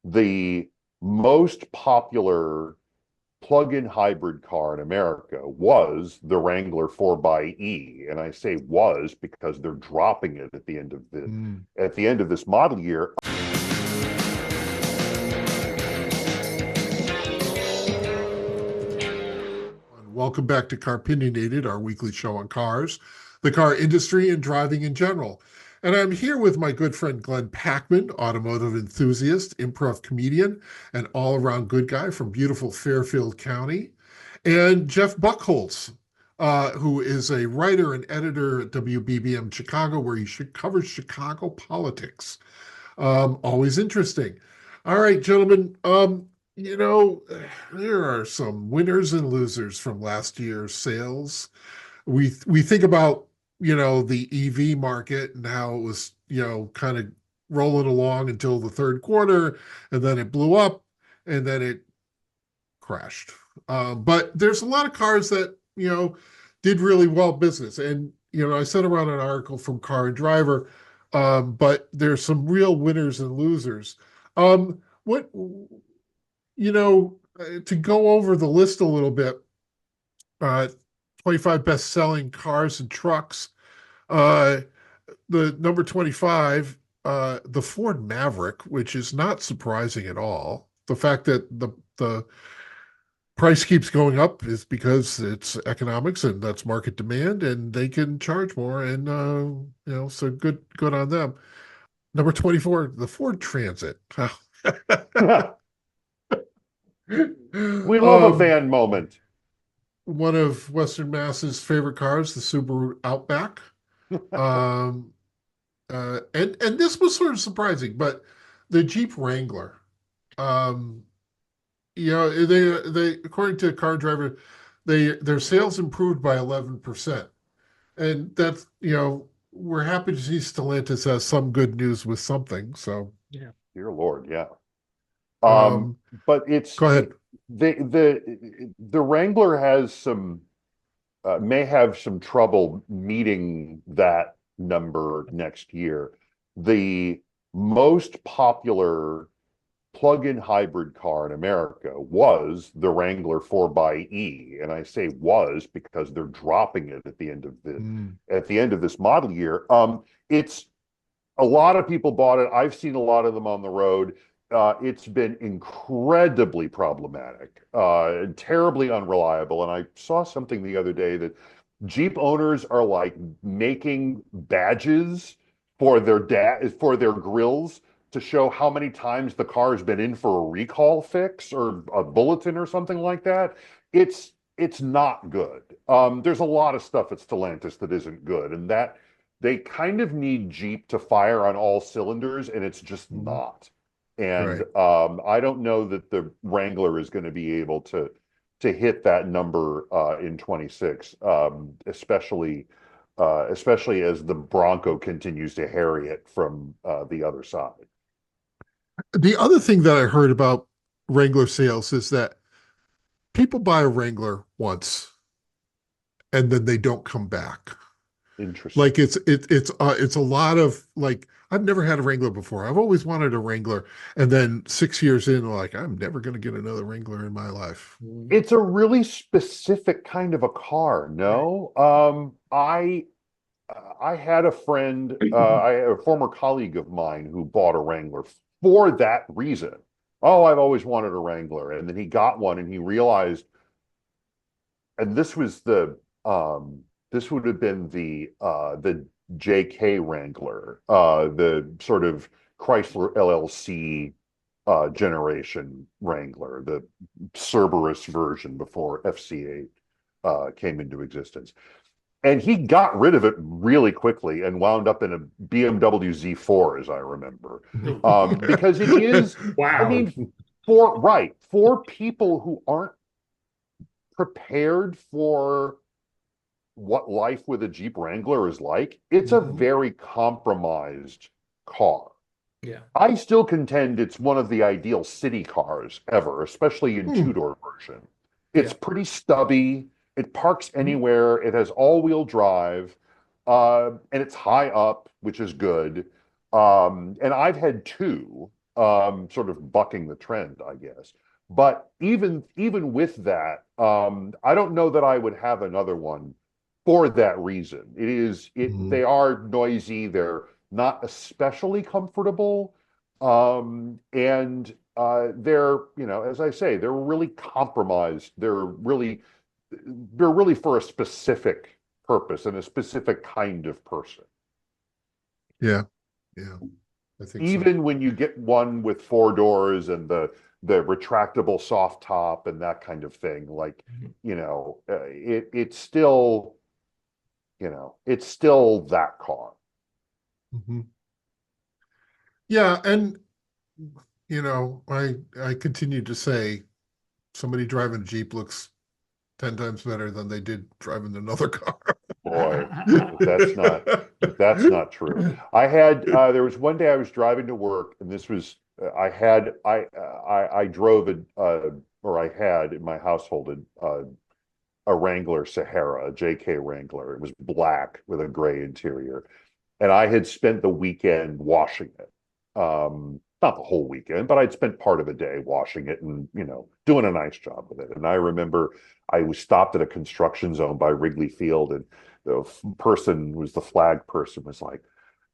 the most popular plug-in hybrid car in America was the Wrangler 4xe, and I say was because they're dropping it at the end of this model year. Welcome back to Car-Pinionated, our weekly show on cars, the car industry, and driving in general. And I'm here with my good friend Glenn Packman, automotive enthusiast, improv comedian, and all-around good guy from beautiful Fairfield County, and Jeff Buchholz, who is a writer and editor at WBBM Chicago, where he covers Chicago politics. Always interesting. All right, gentlemen. You know, there are some winners and losers from last year's sales. We think about, the EV market and how it was, kind of rolling along until the third quarter, and then it blew up, and then it crashed. But there's a lot of cars that, did really well business. And, I sent around an article from Car and Driver, but there's some real winners and losers. What to go over the list a little bit, 25 best-selling cars and trucks. The number 25, the Ford Maverick, which is not surprising at all. The fact that the price keeps going up is because it's economics and that's market demand, and they can charge more, and so good on them. Number 24, the Ford Transit. We love a van moment. One of Western Mass's favorite cars, the Subaru Outback. And this was sort of surprising, but the Jeep Wrangler, they according to Car Driver, their sales improved by 11%. And that's, we're happy to see Stellantis has some good news with something. So Yeah. Dear Lord, yeah. Um, But it's go ahead. The Wrangler has may have some trouble meeting that number next year. The most popular plug-in hybrid car in America was the Wrangler 4xe, and I say was because they're dropping it at the end of this model year. It's a lot of people bought it. I've seen a lot of them on the road. It's been incredibly problematic, terribly unreliable. And I saw something the other day that Jeep owners are like making badges for their grills to show how many times the car has been in for a recall fix or a bulletin or something like that. It's not good. There's a lot of stuff at Stellantis that isn't good, and that they kind of need Jeep to fire on all cylinders, and it's just not. And Right. I don't know that the Wrangler is going to be able to hit that number in 26, especially as the Bronco continues to harry it from the other side. The other thing that I heard about Wrangler sales is that people buy a Wrangler once and then they don't come back. Interesting. Like it's a lot of like, I've never had a Wrangler before. I've always wanted a Wrangler, and then 6 years in, like, I'm never going to get another Wrangler in my life. It's a really specific kind of a car, no? I had a friend, a former colleague of mine who bought a Wrangler for that reason. Oh, I've always wanted a Wrangler. And then he got one and he realized, and this would have been the JK Wrangler, the sort of Chrysler LLC generation Wrangler, the Cerberus version before FC8 came into existence. And he got rid of it really quickly and wound up in a BMW Z4, as I remember. Because it is, I Wow. mean, for people who aren't prepared for what life with a Jeep Wrangler is like, it's a very compromised car. Yeah. I still contend it's one of the ideal city cars ever, especially in two-door version. It's pretty stubby. It parks anywhere. It has all-wheel drive, and it's high up, which is good. And I've had two, sort of bucking the trend, I guess. But even with that, I don't know that I would have another one for that reason. Mhm. They are noisy, they're not especially comfortable, and they're, as I say, they're really compromised. They're really for a specific purpose and a specific kind of person. Yeah, yeah, I think so. Even when you get one with four doors and the retractable soft top and that kind of thing, like, it's still that car. Mhm. Yeah, and I continue to say somebody driving a Jeep looks 10 times better than they did driving another car. Boy, if that's not true. There was one day I was driving to work, and this was I drove or I had in my household a Wrangler Sahara, a JK Wrangler. It was black with a gray interior, and I had spent the weekend washing it. Not the whole weekend, but I'd spent part of a day washing it and, doing a nice job with it. And I remember I was stopped at a construction zone by Wrigley Field, and the person was the flag person was like,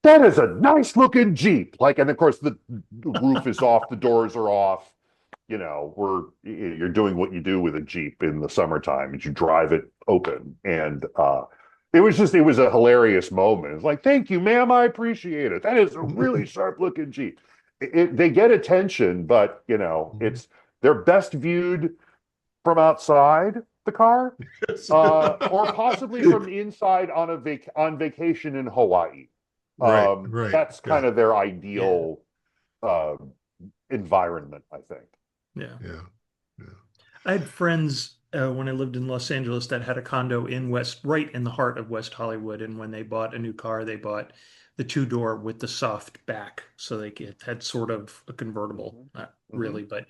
"That is a nice looking Jeep." Like, and of course the roof is off, the doors are off. You're doing what you do with a Jeep in the summertime, and you drive it open. And it was a hilarious moment. It's like, "Thank you, ma'am. I appreciate it. That is a really sharp looking Jeep." They get attention, but they're best viewed from outside the car, or possibly from the inside on vacation in Hawaii. Right, right. That's Yeah, kind of their Yeah. ideal uh, environment, I think. Yeah. yeah, yeah. I had friends when I lived in Los Angeles that had a condo right in the heart of West Hollywood. And when they bought a new car, they bought the two-door with the soft back. So it had sort of a convertible, Mhm. not Mhm. really, but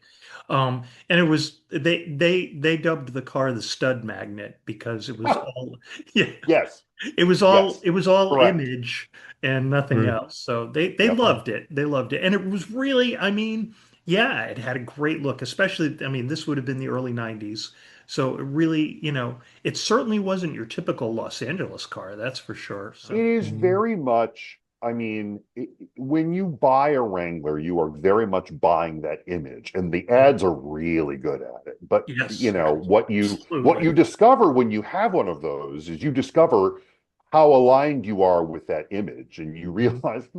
and it was they dubbed the car the stud magnet because it was all yeah, Yes, it was all yes, it was all correct. image and nothing Right. else. So they Yep. loved it. They loved it. And it was really, I mean, yeah, it had a great look, especially, I mean, this would have been the early 90s. So it really, it certainly wasn't your typical Los Angeles car, that's for sure. It So is Mhm. very much, I mean, when you buy a Wrangler, you are very much buying that image, and the yeah. ads are really good at it. But Yes, what you absolutely. discover when you have one of those is you discover how aligned you are with that image, and you Mhm. realize,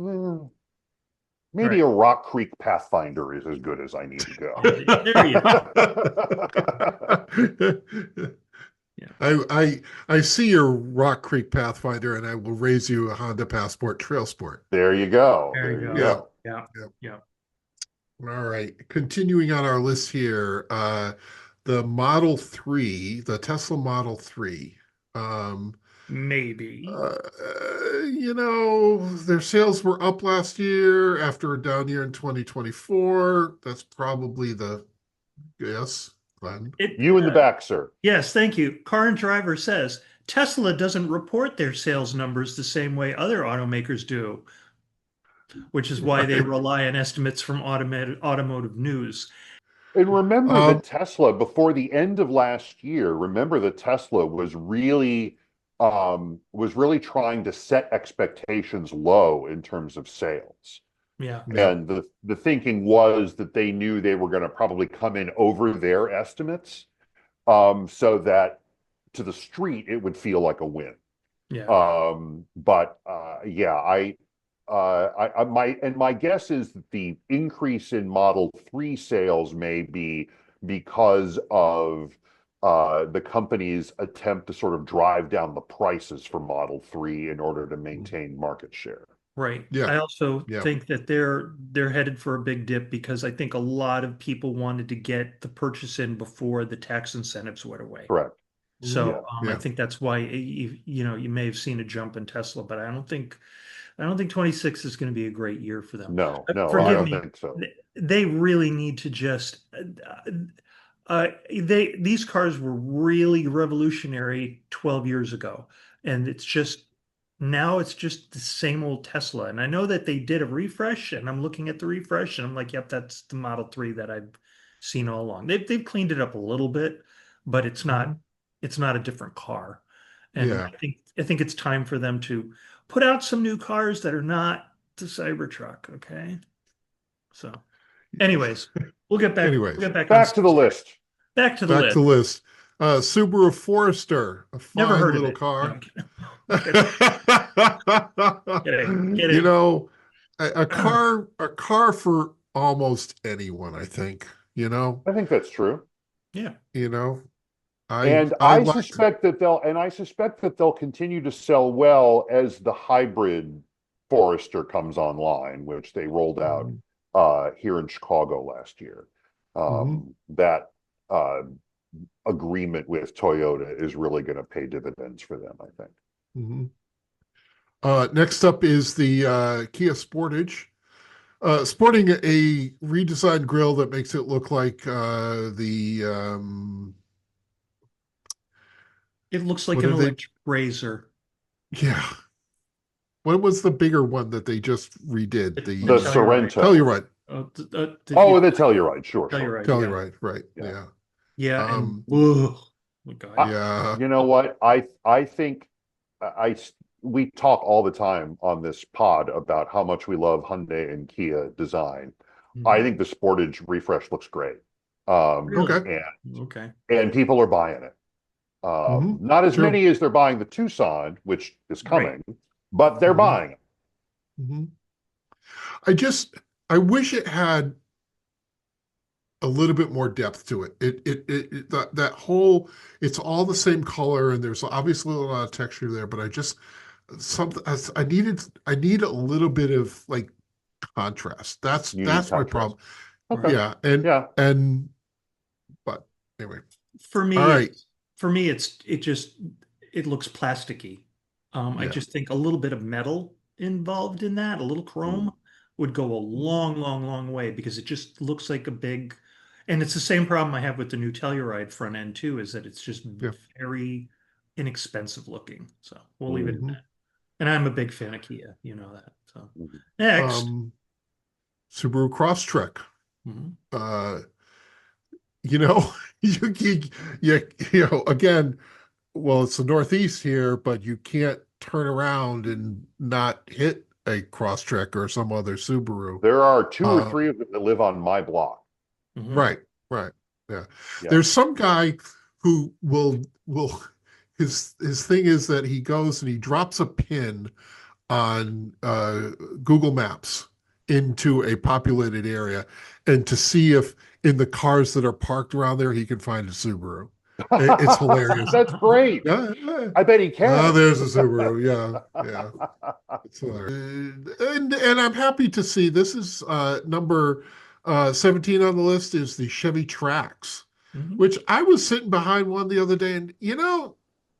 maybe Right. a Rock Creek Pathfinder is as good as I need to go. There you yeah. I see your Rock Creek Pathfinder, and I will raise you a Honda Passport Trail Sport. There you go. There you There you go. Yeah, go. Yeah. yeah. Yeah. All right. Continuing on our list here, the Model 3, the Tesla Model 3. Um, Maybe. uh, their sales were up last year after a down year in 2024. That's probably the guess, Glenn. It You in the back, sir. Yes, thank you. Car and Driver says Tesla doesn't report their sales numbers the same way other automakers do, which is why they Right. rely on estimates from automotive news. And remember that Um, Tesla, before the end of last year, remember that Tesla was really trying to set expectations low in terms of sales. Yeah, yeah. And the thinking was that they knew they were going to probably come in over their estimates, so that to the street it would feel like a win. yeah, But yeah, my guess is that the increase in Model 3 sales may be because of the company's attempt to sort of drive down the prices for Model 3 in order to maintain market share. right. Yeah. I also Yeah. think that they're headed for a big dip because I think a lot of people wanted to get the purchase in before the tax incentives went away. Correct. Mhm. So Yeah. I Yeah. think that's why you may have seen a jump in Tesla, but I don't think 26 is going to be a great year for them. No, no, I Forgive don't me. think so. They really need to just these cars were really revolutionary 12 years ago, and it's just now it's just the same old Tesla. And I know that they did a refresh, and I'm looking at the refresh, and I'm like, yep, that's the Model 3 that I've seen all along. They've cleaned it up a little bit, but Mhm. it's not a different car. And Yeah. I think it's time for them to put out some new cars that are not the Cybertruck, okay? So, anyways, we'll Anyways, get back on Back to the list. back to the back to list. the list. Subaru Forester, a Never fine heard of little it. No, car. I'm kidding. I'm kidding. Kidding. You Kidding. know, a car for almost anyone, I think, I think that's true. Yeah. you know, I And I liked it. I suspect that they'll continue to sell well as the hybrid Forester comes online, which they rolled out Mhm. here in Chicago last year. Mhm. That agreement with Toyota is really going to pay dividends for them, I think. Mhm. Next up is the Kia Sportage. Sporting a redesigned grille that makes it look like the It looks like what an did they? electric razor. Yeah, what was the bigger one that they just redid? The The The Telluride. Sorrento. Telluride. Yeah, Oh, the Telluride. Sure, sure. Telluride. Yeah. Telluride, right? Yeah. Yeah. Yeah. And Um, whoa, my God. I, yeah. you know what? I think I we talk all the time on this pod about how much we love Hyundai and Kia design. I Mhm. think the Sportage refresh looks great. Really? Okay. Okay. And people are buying it. Hmm. Not as True. many as they're buying the Tucson, which is Right. coming, but they're Hmm. buying it. Hmm. I just I wish it had a little bit more depth to it. That whole it's all the same color and there's obviously a lot of texture there, but I just something I need a little bit of like contrast. That's You need that's my contrast. problem. Okay. Right. Yeah, and Yeah. and but anyway. For All me, right. it's it looks plasticky. I Yeah. just think a little bit of metal involved in that, a little Mm. chrome would go a long, long, long way because it just looks like a big, and it's the same problem I have with the new Telluride front end too, is that it's just Yeah. very inexpensive looking. So we'll leave it at Mm. Hmm. that. And I'm a big fan of Kia, you know that. So Mm. next. Um Subaru Crosstrek. Mhm. Uh you know, you, again, well, it's the Northeast here, but you can't turn around and not hit a Crosstrek or some other Subaru. There are two or Uh, three of them that live on my block. Mhm. right, right. Yeah. Yeah. There's some guy who will his thing is that he goes and he drops a pin on Google Maps into a populated area and to see if in the cars that are parked around there he can find a Subaru. It's hilarious. That's great. Yeah, yeah. I bet he Oh, can. there's a Subaru. Yeah, yeah. It's hilarious. And I'm happy to see this is number 17 on the list is the Chevy Trax, Mhm. which I was sitting behind one the other day, and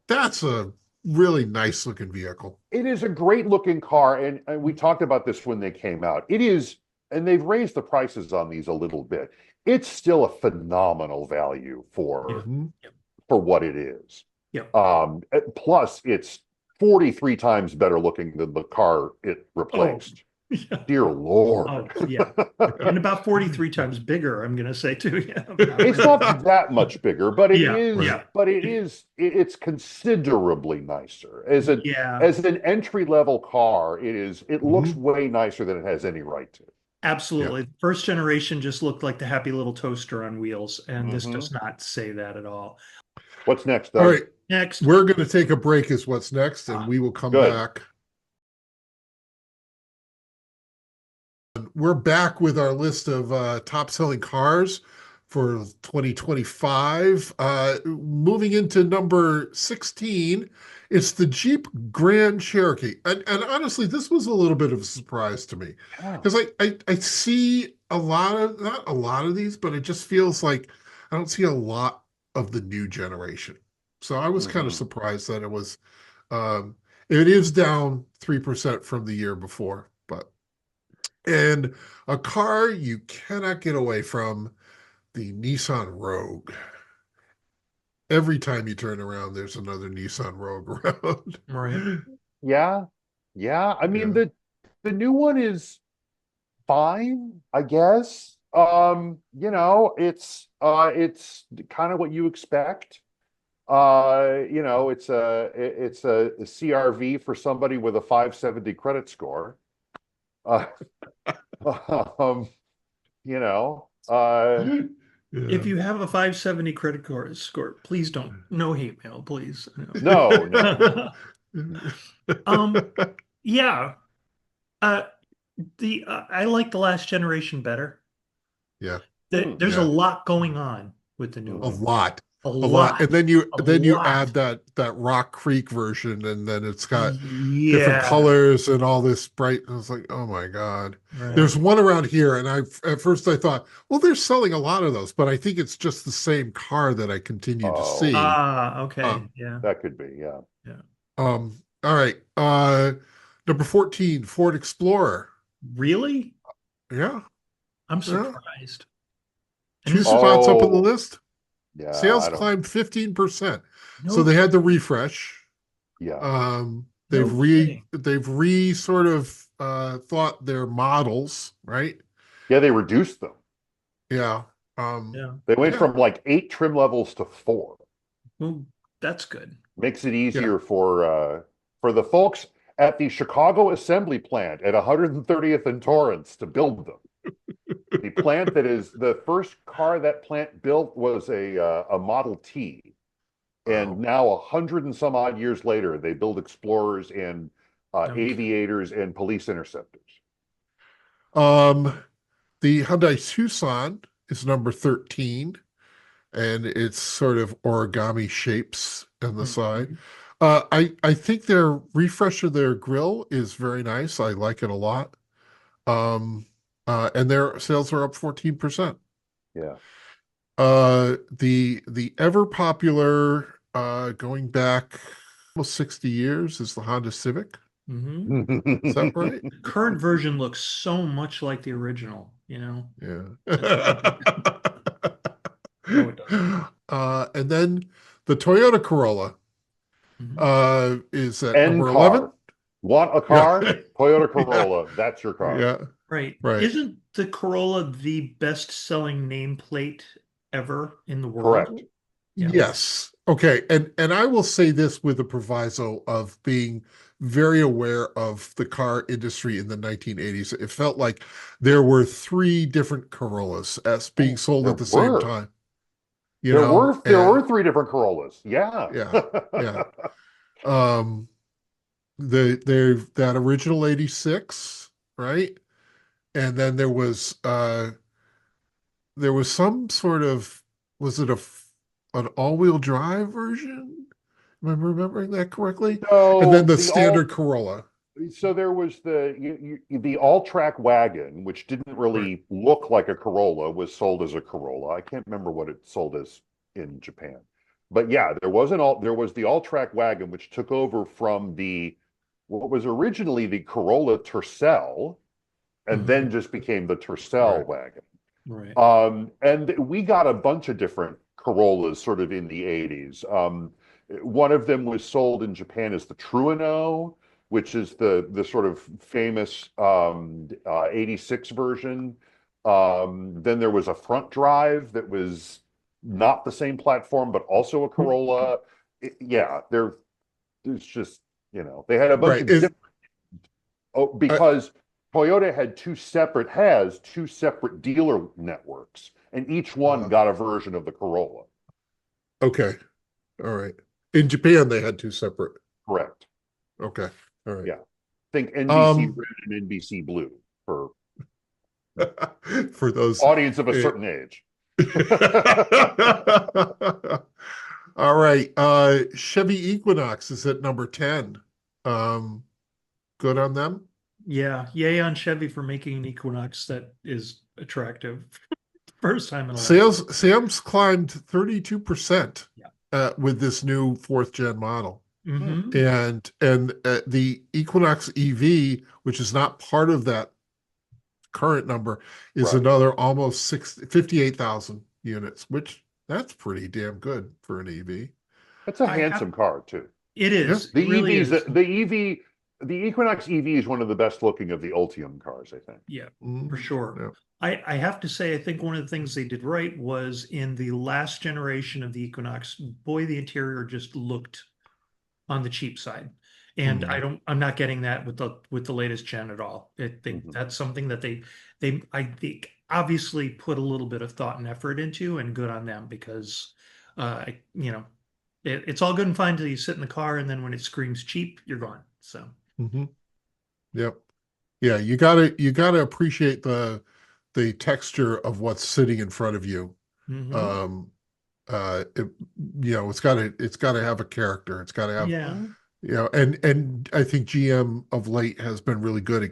that's a really nice looking vehicle. It is a great looking car, and we talked about this when they came out. It is, and they've raised the prices on these a little bit. It's still a phenomenal value Yeah. Hmm. Yep. for what it is. Yep. Plus, it's 43 times better looking than the car it Oh, replaced. yeah. Dear Lord. Oh, yeah. And about 43 times bigger, I'm gonna say too. Yeah. It's not that much bigger, but Yeah. Right. Yeah. it's considerably nicer. Yeah. As an entry level car, it looks Hmm. way nicer than it has any right to. Yeah. Absolutely. First generation just looked like the happy little toaster on wheels, and this Hmm. does not say that at all. What's next, All Doug? right. Next. We're going to take a break, is what's next, and Ah, we will come Good. back. We're back with our list of top selling cars for 2025. Moving into number 16, it's the Jeep Grand Cherokee. And honestly, this was a little bit of a surprise to me Yeah. because I see not a lot of these, but it just feels like I don't see a lot of the new generation. So I was kind of Hmm. surprised that um, it is down 3% from the year before, but and a car you cannot get away from, the Nissan Rogue. Every time you turn around, there's another Nissan Rogue right. around. Yeah. Yeah. I mean, Yeah. the new one is fine, I guess. It's kind of what you expect. It's a CRV for somebody with a 570 credit score. Uh, um, you know, If Yeah. you have a 570 credit score, please don't. No hate mail, please. no, no. No. Yeah. Uh, I like the last generation better. Yeah. Hmm, There's a Yeah. lot going on with the new A mhm. one. lot. A A lot. And lot. then A you lot. add that Rock Creek version, and then it's got different Yeah. colors and all this bright. I was like, oh my God. Right. There's one around here, and at first I thought, well, they're selling a lot of those, but I think it's just the same car that I continue to Oh, see. Ah, okay. Um, Yeah. that could be, yeah. Yeah. all right. Number 14, Ford Explorer. Really? Yeah, I'm yeah. surprised. And Two this is spots up on the Oh, list. yeah, Sales I don't, climbed 15%. So no they had the kidding. refresh. yeah. No kidding. They've re sort of thought their models, right? Yeah, they reduced them. Yeah. Yeah. They went Yeah. from like 8 trim levels to 4. Well, that's good. Makes it Yeah. easier for the folks at the Chicago assembly plant at 130th and Torrance to build them. The plant that is the first car that plant built was a Model T, and Wow. now 100 and some odd years later, they build Explorers and Okay. Aviators and Police Interceptors. Um, the Hyundai Tucson is number 13, and it's sort of origami shapes on the side. Mhm. I think their refresh of their grill is very nice. I like it a lot. Um, and their sales are up 14%. Yeah. The ever popular going back almost 60 years is the Honda Civic. Mhm. Is that right? Current version looks so much like the original, you know? It's Yeah. crazy. No, it doesn't. And then the Toyota Corolla Mhm. is at N number 11. car. Want a Yeah. car? Toyota Yeah. Corolla. That's your car. Yeah. Right. Right. Isn't the Corolla the best-selling nameplate ever in the Correct. world? Yeah. Yes. Okay. And I will say this with the proviso of being very aware of the car industry in the 1980s. It felt like there were three different Corollas as being Oh, sold there at the same were. time, you know, There and were 3 different Corollas. Yeah. yeah, yeah. Um, that original 86, right? And then there was some sort of, was it an all-wheel drive version? Am I remembering that correctly? And then So the the all standard Corolla. so there was the all-track wagon, which didn't Right. really look like a Corolla, was sold as a Corolla. I can't remember what it sold as in Japan. But yeah, there was the all-track wagon, which took over from the what was originally the Corolla Tercel, and then Mhm. just became the Tercel Right. wagon. Right. And we got a bunch of different Corollas sort of in the 80s. One of them was sold in Japan as the Truano, which is the sort of famous 86 version. Then there was a front drive that was not the same platform, but also a Corolla. Yeah, there's just, they had a bunch Right. of different, Uh, because Toyota has two separate dealer networks, and each one uh, got a version of the Corolla. okay. All right. In Japan, they had two separate. Correct. Okay. All right. Yeah. Think NBC Um, Red and NBC Blue for for those. audience of a eh, certain age. All right. Chevy Equinox is at number 10. Um, good on them. Yeah. Yay on Chevy for making an Equinox that is attractive. First time in a long time. Sales climbed 32% Yeah. with this new fourth gen model. Mm-hmm. And the Equinox EV, which is not part of that current number, is Right. another almost 58,000 units, which that's pretty damn good for an EV. It's a I have handsome car too. it Yeah. is. The It really EVs, is. the EV, the Equinox EV is one of the best looking of the Ultium cars, I think. Yeah, Mm, for sure. yeah. I have to say, I think one of the things they did right was in the last generation of the Equinox, boy, the interior just looked on the cheap side. And Mm. I'm not getting that with the latest gen at all. I think Mhm. that's something that I think obviously put a little bit of thought and effort into, and good on them because, you know, it's all good and fine until you sit in the car, and then when it screams cheap, you're gone. So, Hmm. Yep. Yeah, you gotta appreciate the texture of what's sitting in front of you. mhm. Um, it, it's gotta have a character. It's gotta have, Yeah, and I think GM of late has been really good at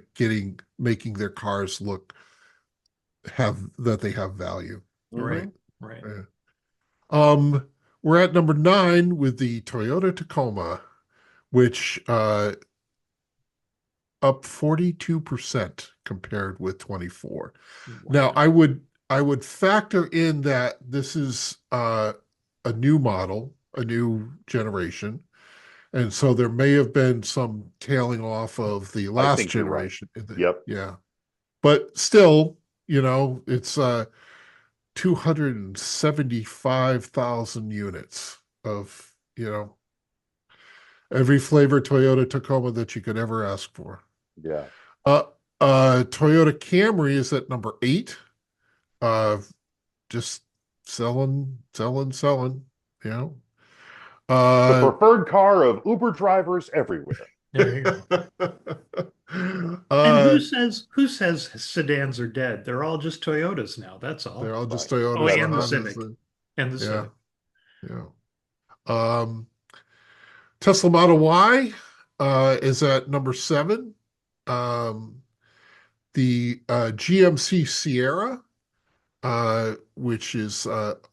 making their cars they have value, right? right, right. Yeah. Um, we're at number 9 with the Toyota Tacoma, which up 42% compared with 24. Now, Wow. I would factor in that this is a new model, a new generation, and so there may have been some tailing off of the I last think you're right. generation. Yep. Yeah, but still, it's 275,000 units of, every flavor Toyota Tacoma that you could ever ask for. Yeah. Uh, Toyota Camry is at number 8. Uh, just selling, you know. The Uh, preferred car of Uber drivers everywhere. There you go. And uh, who says sedans are dead? They're all just Toyotas now. That's they're all. all just Right. Oh, Toyotas, the and the That's Hondas, Civic. And the yeah, Civic. yeah. Um, Tesla Model Y is at number 7. Um, the GMC Sierra, which is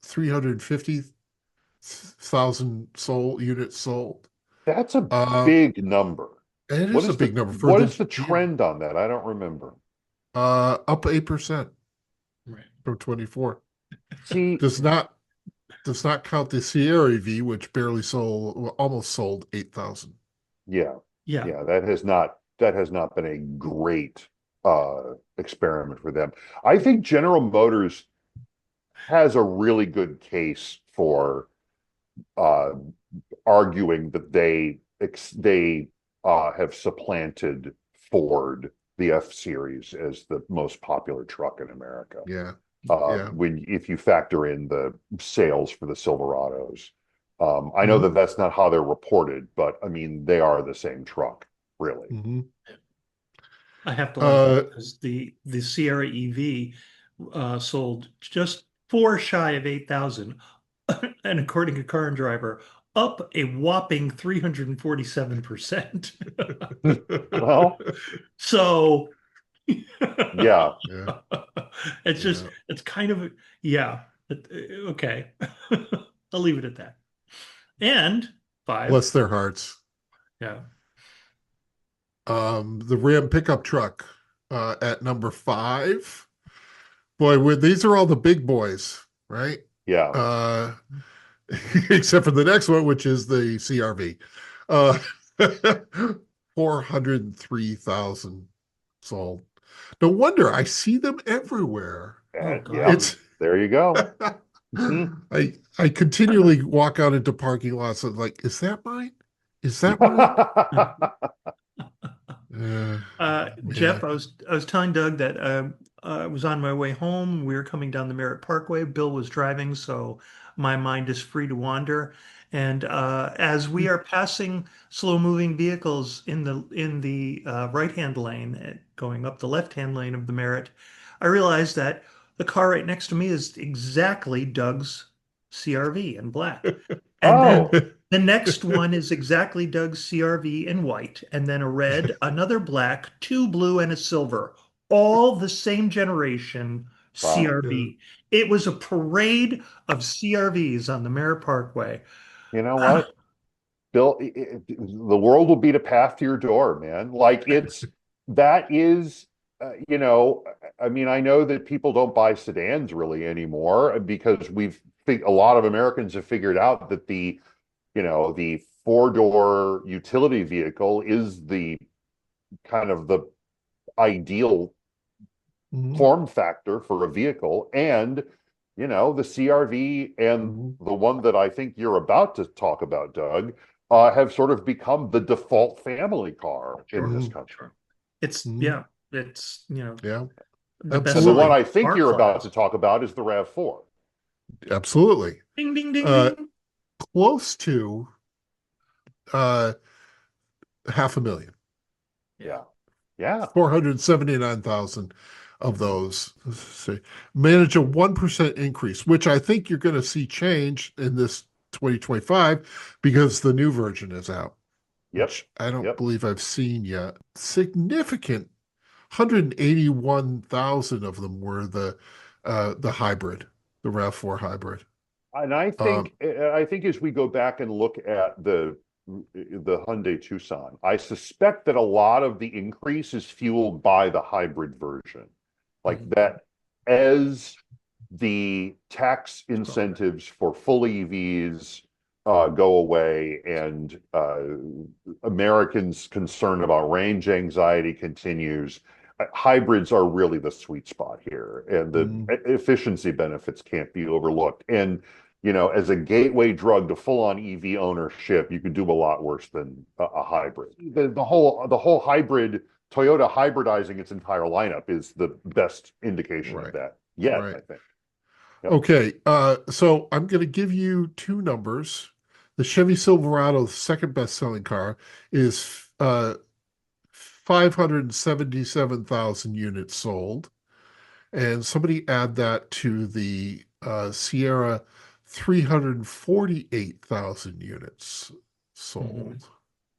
350,000 units sold. that's a Uh, big number. it What is a is the big number for what the is the GM. trend on that? I don't remember. Up 8% Right. from 24. See, Does not does not count the Sierra EV, which barely sold, well, almost sold 8,000. yeah, Yeah. yeah, that has not been a great experiment for them. I think General Motors has a really good case for uh arguing that they have supplanted Ford, the F Series, as the most popular truck in America. Yeah, yeah. When if you factor in the sales for the Silverados, I know Hmm. that that's not how they're reported, but I mean they are the same truck, really. Hmm. I have to laugh Uh, because the Sierra EV sold just four shy of 8,000, and according to Car and Driver, up a whopping 347%. Well, So yeah, yeah, it's just yeah. it's kind of yeah. Okay. I'll leave it at that. And five. Bless their hearts. Yeah. The Ram pickup truck at number 5. Boy, these are all the big boys, right? yeah. Uh, except for the next one, which is the CRV. Uh, 403,000 sold. No wonder I see them everywhere. Oh Yeah, God. It's there you go. Mhm. I continually walk out into parking lots and like, is that mine? Is that mine? Uh, yeah. Jeff, I was telling Doug that I was on my way home. We were coming down the Merritt Parkway. Bill was driving, so my mind is free to wander. And as we are passing slow-moving vehicles in the right-hand lane, going up the left-hand lane of the Merritt, I realized that the car right next to me is exactly Doug's CRV in black. And then Oh, the next one is exactly Doug's CRV in white, and then a red, another black, two blue, and a silver. All the same generation wow. Yeah. CRV. It was a parade of CRVs on the Merritt Parkway. You know what? Bill, the world will beat a path to your door, man. Like that is, I mean, I know that people don't buy sedans really anymore because a lot of Americans have figured out that the four-door utility vehicle is the kind of the ideal Mhm. form factor for a vehicle. And, you know, the CRV and the one that I think you're about to talk about, Doug, have sort of become the default family car in this country. Sure. It's, Mhm. yeah, it's, Yeah, the best And the one absolutely. I think car you're about class. to talk about is the RAV4. Absolutely. Ding, ding, ding, Uh, ding. Close to uh 500,000. Yeah. Yeah. 479,000 of those say, manage a 1% increase, which I think you're going to see change in this 2025 because the new version is out, Yep. which I don't Yep. believe I've seen yet. Significant 181,000 of them were the hybrid, the RAV4 hybrid. And Um, I think as we go back and look at the Hyundai Tucson, I suspect that a lot of the increase is fueled by the hybrid version. Like that, as the tax incentives for full EVs go away and Americans' concern about range anxiety continues, hybrids are really the sweet spot here, and the efficiency benefits can't be overlooked. And you know, as a gateway drug to full-on EV ownership, you can do a lot worse than a hybrid. The whole hybrid, Toyota hybridizing its entire lineup is the best indication of right, that yet, right. I think. Yep. Okay, so I'm going to give you two numbers. The Chevy Silverado's second best-selling car is 577,000 units sold. And somebody add that to the Sierra, 348,000 units sold.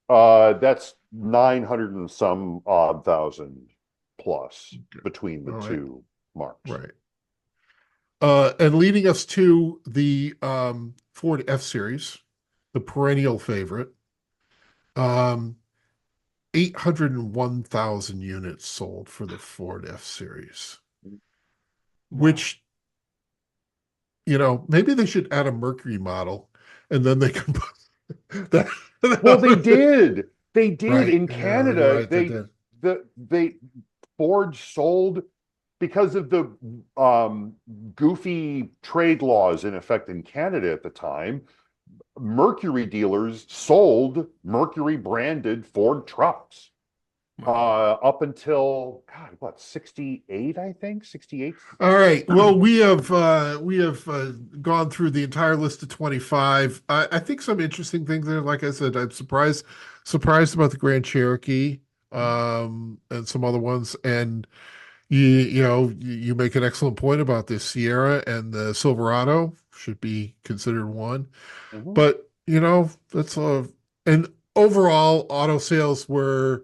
That's 900 and some odd thousand plus between the All right, two marks. right. And leading us to the Ford F-Series, the perennial favorite, 801,000 units sold for the Ford F-Series, which, you know, maybe they should add a Mercury model and then they can put that. Well, they did. They did Right. in Yeah, you're Canada. right. They did. They Ford sold because of the goofy trade laws in effect in Canada at the time. Mercury dealers sold Mercury branded Ford trucks up until God, what, 68, I think, 68. All right. Well, we have gone through the entire list of 25. I think some interesting things there. Like I said, I'm surprised about the Grand Cherokee, and some other ones. And you make an excellent point about this Sierra and the Silverado should be considered one. Mhm. But that's and overall auto sales were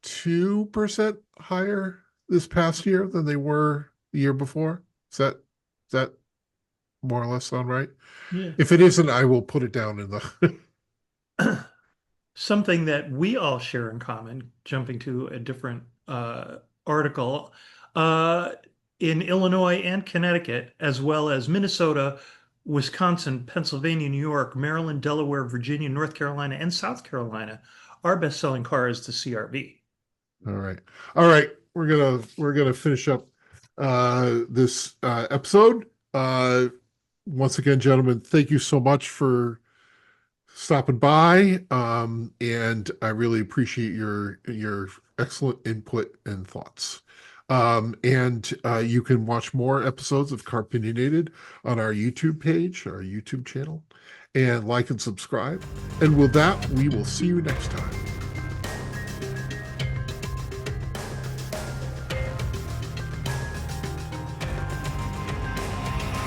2% higher this past year than they were the year before. Is that more or less sound right? Yeah. If it isn't, I will put it down in the Something that we all share in common, jumping to a different article, uh, in Illinois and Connecticut, as well as Minnesota, Wisconsin, Pennsylvania, New York, Maryland, Delaware, Virginia, North Carolina, and South Carolina, our best-selling car is the CRV. All right. All right. We're gonna finish up this episode. Once again, gentlemen, thank you so much for stopping by. And I really appreciate your excellent input and thoughts. And you can watch more episodes of Car-Pinionated on our YouTube page, our YouTube channel, and like and subscribe. And with that, we will see you next time.